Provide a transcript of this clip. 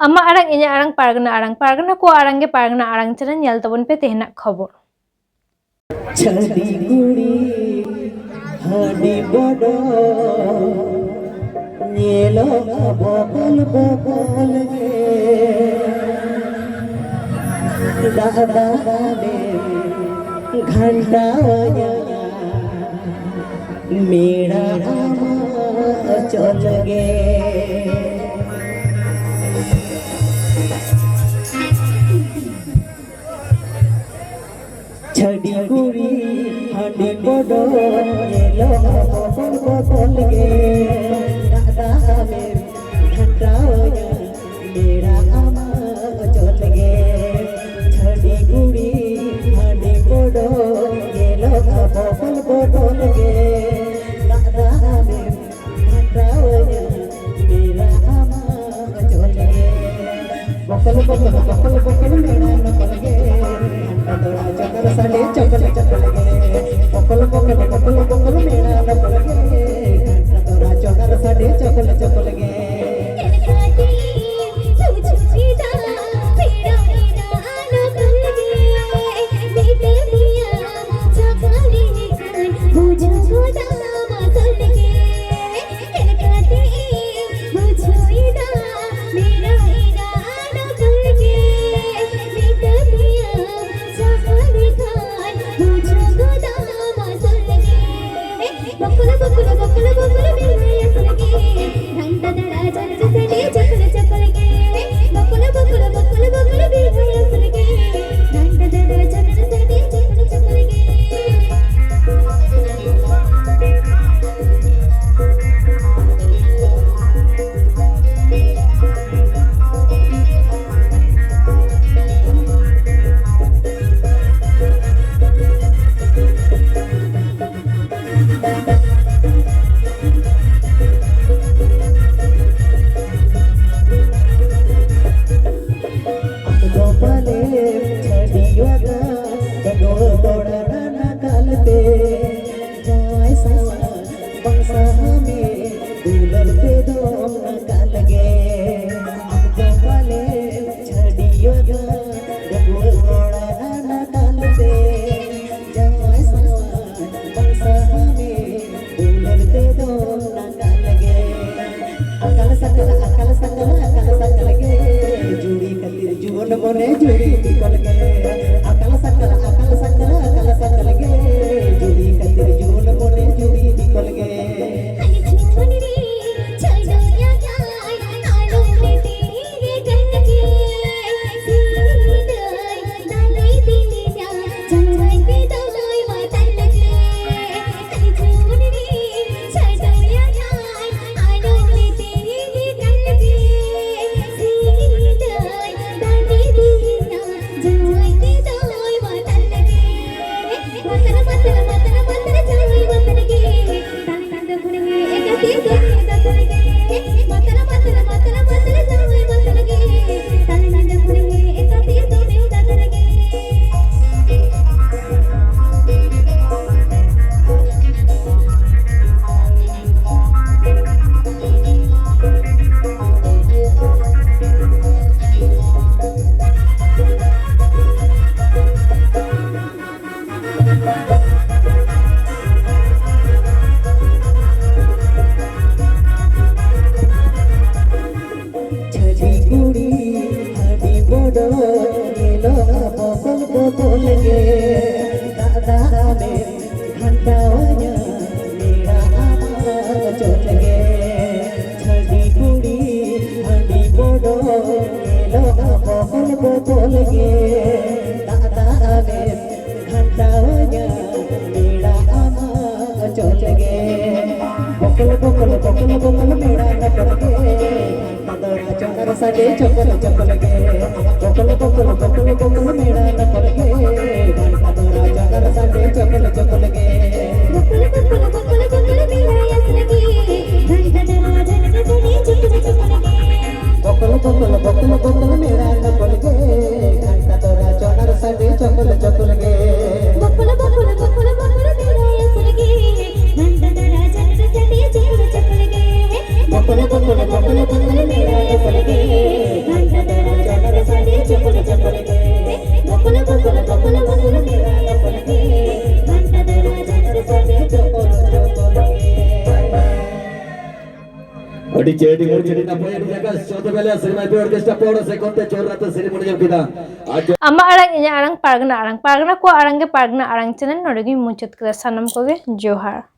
Ama arang inya pargana ko arang ge pargana arang channel nyel tabon pe tehna खबर छड़ी गुड़ी हाडी बड़ो नीलो bubble bubble गे दादा रे घंटा मेरा चल गे छड़ी गुड़ी हाडी बड़ो नीलो बबल बबल गे दादा रे घंटा मेरा आमा चल गे छड़ी गुड़ी हाडी बड़ो नीलो बबल बबल गे दादा रे घंटा मेरा आमा चल गे बकल बकल बकल बकल मेरा नकल गे चकल साले चकल चकल गे बकल बकल बकल बकल मेरा नकल गे तोरा चकल साले चकल चकल गे मोने जुड़ी निकल गए अकल सकल गे जुड़ी कतिर जून मोने जुड़ी निकल गए साडे चकल चकल गे बकल बकल बकल बकल मेरा नकल गे घंटा तोरा चकल साडे चकल चकल गे बकल बकल बकल बकल मेरा असल गे घंटा तोरा चकल साडे चकल चकल गे बकल बकल बकल बकल मेरा नकल गे घंटा तोरा चकल साडे चकल चकल गे बकल बकल बकल बकल मेरा असल गे घंटा तोरा चकल साडे चकल चकल गे बकल बकल बकल बकल मेरा असल गे घंटा Odi jadi mau jadi apa yang jaga suatu kali asal mai peor kesta peor sekonte chorra to siri mudi kita aja ama arang inya arang pargana ko arang pargana arang channel nodegi munchat kida sanam koge johar